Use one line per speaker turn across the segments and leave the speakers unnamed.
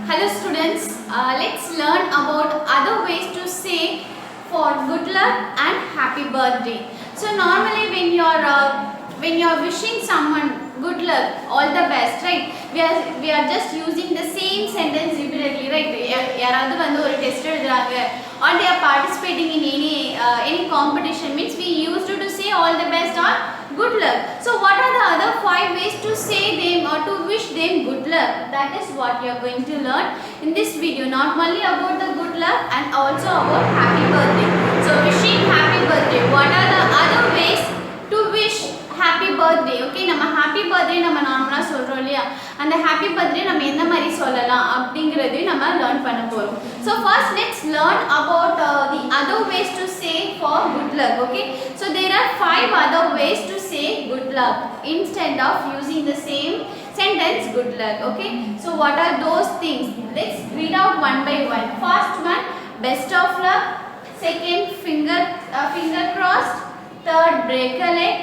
Hello students, let's learn about other ways to say for good luck and happy birthday. So normally when you're wishing someone good luck, all the best, right? We are just using the same sentence repeatedly, right? யாராவது வந்து ஒரு test எழுதுறாங்க or they are participating in any competition means we used to say all the best or good luck. So what are the other 5 ways to say them or to wish them good luck? That is what you are going to learn in this video. Not only about the good luck and also about happy birthday. So wishing happy birthday. What are the other ways to wish happy birthday? Okay, நம்ம happy birthday நம்ம நார்மலா சொல்றோம் இல்லையா, அந்த happy birthday நம்ம எந்த மாதிரி சொல்லலாம் அப்படிங்கறது நம்ம லேர்ன் பண்ண போறோம். So first let's learn about the other ways to say for good luck. Okay, so there are 5 other ways to say good luck instead of using the same sentence good luck. Okay, so what are those things? Let's read out one by one. First one, best of luck. Second, finger crossed. Third, break a leg.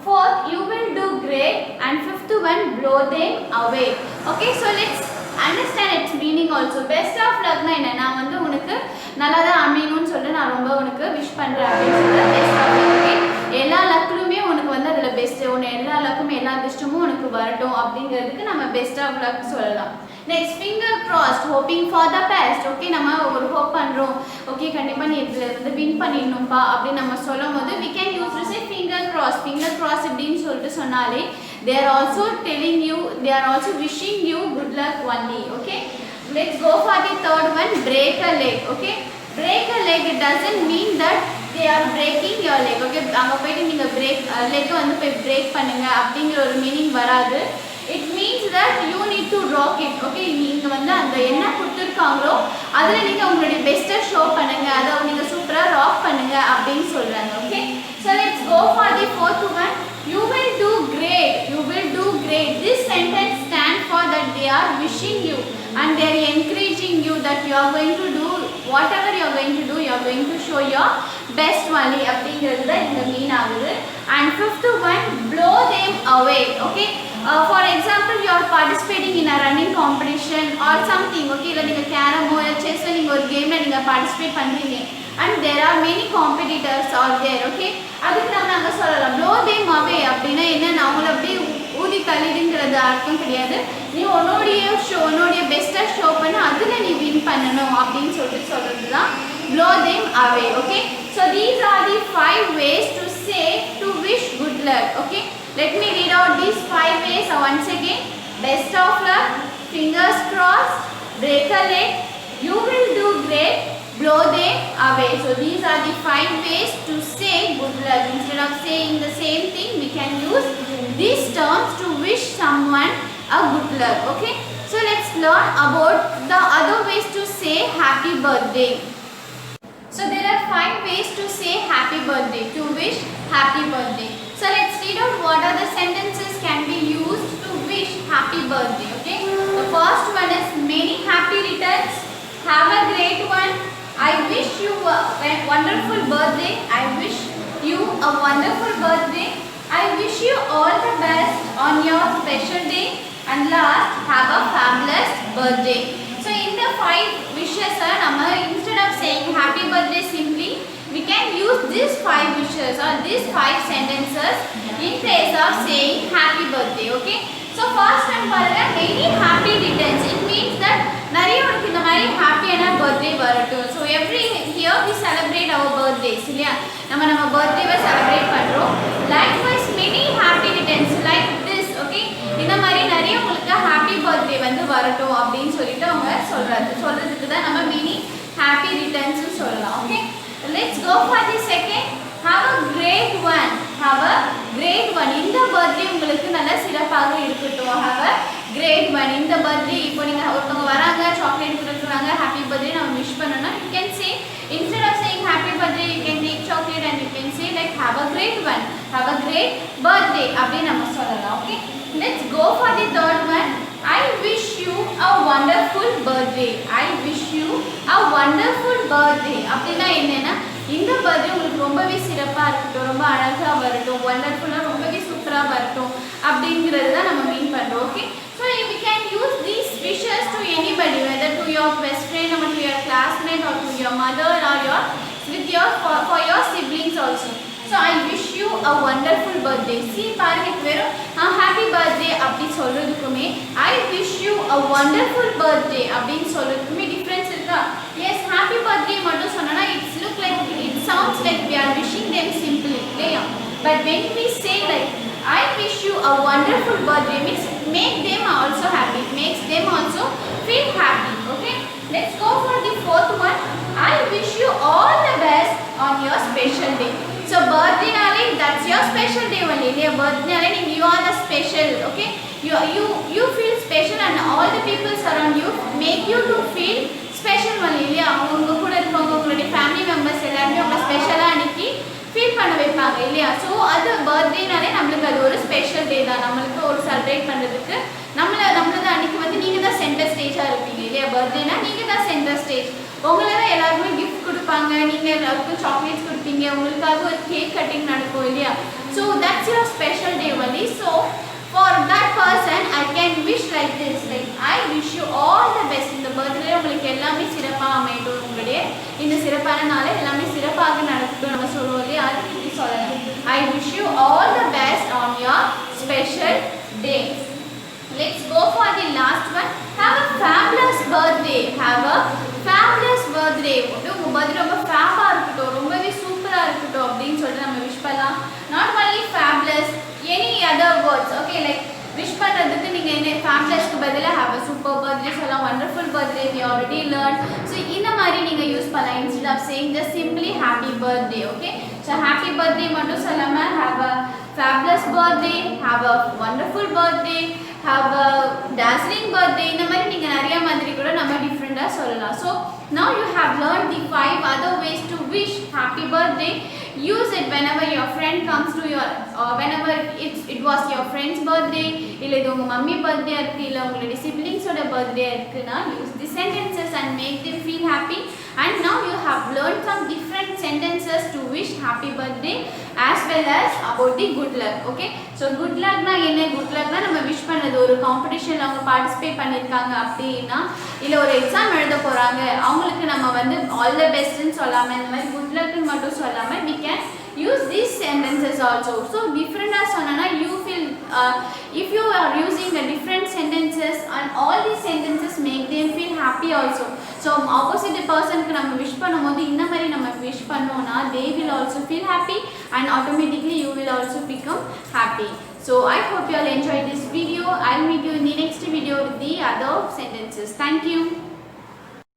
Fourth, you will do great. And fifth one, blow them away. Okay, so let's understand its meaning also. Best of luck na enna, நான் வந்து உனக்கு நல்லதா அமையணும்னு சொல்லிட்டு நான் ரொம்ப உனக்கு wish பண்றேன் அப்படின்னு சொல்லிட்டு பெஸ்ட் ஆஃப் லக். ஓகே, எல்லா லக்லுமே உனக்கு வந்து அதுல பெஸ்ட், உன எல்லா லக்கும் எல்லா பெஸ்ட்டுமும் உனக்கு வரட்டும் அப்படிங்கிறதுக்கு நம்ம பெஸ்ட் ஆஃப் லக் சொல்லலாம். Next, finger crossed, hoping for the best. Okay, நம்ம ஒரு ஹோப் பண்றோம், ஓகே கண்டிப்பா நீ இதுல இருந்து வின் பண்ணிடணும்பா அப்படின்னு நம்ம சொல்லும் போது we can use to say finger cross. Finger cross அப்படின்னு சொல்லிட்டு சொன்னாலே they are also telling you, they are also wishing you good luck only. Okay, let's go for the third one, break a leg. Okay, break a leg, it doesn't mean that they are breaking your leg. Okay, அங்க போய்ட்டு நீங்க break leg வந்து போய் break பண்ணுங்க அப்படிங்கிற ஒரு meaning வராது. It means that you need to rock it. Okay, நீங்க வந்து அந்த என்ன கொடுத்திருக்காங்களோ அதுல நீங்க உங்களுடைய பெஸ்ட்டை ஷோ பண்ணுங்க, அதை நீங்க சூப்பரா ராக் பண்ணுங்க அப்படின்னு சொல்றாங்க. Okay, so let's go for the fourth one, you will do great. You will do great. This sentence stands for that they are wishing you and they are encouraging you that you are going to do whatever you are going to do, you are going to show your best only அப்படிங்கிறது தான் இந்த மீன் ஆகுது. And fifth one, blow them away. Okay, for example you are participating in a running competition or something. Okay, இல்ல நீங்க கேரமோ chess நீங்க ஒரு கேம்ல நீங்க பார்ட்டிசிபேட் பண்றீங்க and there are many competitors are there. Okay, அதுக்கு நாம சொல்லலாம் blow them away அப்படினா என்ன, அவங்கள அப்படியே ஊதி தள்ளிடுங்கிறது அர்த்தம் கிடையாது. நீ உன்னுடைய பெஸ்ட்டை ஷோ பண்ண அதுல நீ வின் பண்ணணும் அப்படின்னு சொல்றது தான் blow them away. Okay, so these are the 5 ways to say to wish good luck. Okay, let me read out these 5 ways once again. Best of luck, fingers crossed, break a leg, you will do great, blow them away. So these are the 5 ways to say good luck. Instead of saying the same thing, we can use these terms to wish someone a good luck. Okay, so let's learn about the other ways to say happy birthday. So there are 5 ways to say happy birthday, to wish happy birthday. So let's read out what are the sentences can be used to wish happy birthday. Okay, the first one is many happy returns, have a great one, I wish you a wonderful birthday, I wish you a wonderful birthday, I wish you all the best on your special day, and last, have a fabulous birthday. So in the 5 wishes நம்ம instead of saying happy birthday simply we can use these 5 wishes or these 5 sentences in place of saying happy birthday. Okay, so first one பாருங்க, many happy returns. It means that நிறைய உனக்கு இந்த மாதிரி ஹாப்பியான birthday வரட்டும். So every year we celebrate our birthdays இல்லையா, நம்ம பர்த்டேவை celebrate பண்றோம். Likewise many happy returns like this. Okay, இந்த மாதிரி நிறைய உங்களுக்கு ஹாப்பி பர்த்டே வந்து வரட்டும் அப்படின்னு சொல்லிட்டு அவங்க சொல்றதுக்கு தான் நம்ம many happy returns சொல்லலாம். Okay, let's go for the second, have a great one. Have a great one. இந்த பர்த்டே உங்களுக்கு நல்ல சிறப்பாக இருக்கட்டும். have a great one. இந்த பர்த்டே இப்போ நீங்க ஒருத்தவங்க வராங்க, சாக்லேட் கொடுக்குறாங்க, ஹாப்பி பர்த்டே நம்ம விஷ் பண்ணனும்னா you can say instead of saying happy birthday you can take chocolate and you can say like have a great one, have a great birthday அப்படி நம்ம சொல்லலாம். Okay, let's go for the third one, I wish you a wonderful birthday. I wish you a wonderful birthday அப்படினா என்னன்னா இந்த birthday உங்களுக்கு ரொம்பவே சிறப்பா இருக்கட்டும், ரொம்ப அழகா வரட்டும், வண்டர்ஃபுல்லா ரொம்பவே சூப்பரா வரட்டும் அப்படிங்கிறது தான் நம்ம மீன் பண்றோம். Okay, so we can use these wishes to anybody. your best friend or to your classmate or to your mother or your with your for your siblings also. So I wish you a wonderful birthday. See பாருங்க வெறும் happy birthday அப்படி சொல்றதுக்குமே I wish you a wonderful birthday அப்படினு சொல்றதுக்குமே difference இருக்கா? Yes, happy birthday மட்டும் சொன்னா it sounds like we are wishing them simply, இல்லையா? But when we say like I wish you a wonderful birthday means make them also happy, makes them also feel happy. Okay, let's go for the fourth one. I wish you all the best on your special day. So birthday nale that's your special day only. Yeah, birthday nale you are the special. Okay, you feel special and all the people around you make you to feel special only. Yeah, உங்க கூட இருக்கவங்க உங்களுடைய family members எல்லாரும் உங்க ஸ்பெஷலா அன்னைக்கு feel பண்ண வைப்பாங்க இல்லையா? ஸோ அது பர்த்டேனாலே நம்மளுக்கு அது ஒரு ஸ்பெஷல் டே தான். நம்மளுக்கு ஒரு செலிப்ரேட் பண்ணுறதுக்கு நம்மளது அன்றைக்கி வந்து நீங்கள் தான் சென்டர் ஸ்டேஜாக இருப்பீங்க இல்லையா? பர்த்டேனா நீங்கள் தான் சென்டர் ஸ்டேஜ். உங்களை தான் எல்லாருமே கிஃப்ட் கொடுப்பாங்க, நீங்கள் எல்லாருக்கும் சாக்லேட்ஸ் கொடுப்பீங்க, உங்களுக்காக ஒரு கேக் கட்டிங் நடக்கும் இல்லையா? So that's your special day only. So for that person I can wish like this, like I wish you all the best. இந்த பர்த்டே உங்களுக்கு எல்லாமே சிறப்பாக அமையட்டும், உங்களுடைய இந்த சிறப்பான நாளை எல்லாமே சிறப்பாக நடக்கட்டும் நம்ம சொல்லுவோம் இல்லையா? அது இப்படி சொல்லலாம். I wish you all the best on your special day. Let's go for the last one. Have a fabulous birthday. Have a fabulous birthday. உங்க பர்த்டே ரொம்ப ஃபேபா இருக்கட்டும், ரொம்பவே சூப்பரா இருக்கட்டும் அப்படின்னு சொல்லிட்டு நம்ம விஷ் பண்ணலாம். Not only fabulous, any other words. Okay, like wish பண்ணுறதுக்கு நீங்கள் என்ன ஃபேப்லஸ்க்கு பதிலாக have a super birthday சொல்லலாம், wonderful birthday we already learned. So இந்த மாதிரி நீங்கள் யூஸ் பண்ணலாம் instead of saying just simply happy birthday. Okay, so happy birthday மட்டும் சொல்லாமல் have a fabulous birthday, have a wonderful birthday, have a dazzling birthday. இந்த மாதிரி நீங்கள் நிறைய மாதிரி கூட நம்ம டிஃப்ரெண்ட்டாக சொல்லலாம். So now you have learned the 5 other ways to wish happy birthday. Use it whenever your friend comes to your whenever it was your friend's birthday, இல்ல இது உங்க மம்மி பர்த்டே இருக்கு, இல்ல உங்களுடைய siblings-ஓட பர்த்டே இருக்குனா use the sentences and make them feel happy. And now you have learned some different sentences to wish happy birthday as well as about the good luck. Okay, so good luck na என்ன? good luck na நம்ம wish பண்ணது ஒரு காம்படிஷன்ல அவங்க participate பண்ணிருக்காங்க அப்படினா, இல்ல ஒரு exam எழுத போறாங்க அவங்களுக்கு நம்ம வந்து all the best ன்னு சொல்லாம இந்த மாதிரி good luck ன்னு மட்டும் சொல்லாம we can use these sentences also. So different as சொன்னா you feel if you are using the different sentences and all these sentences make them feel happy also. So opposite person க்கு நம்ம wish பண்ணும்போது இந்த மாதிரி நம்ம wish பண்ணோம்னா they will also feel happy and automatically you will also become happy. So I hope you all enjoyed this video. I'll meet you in the next video with the other sentences. Thank you.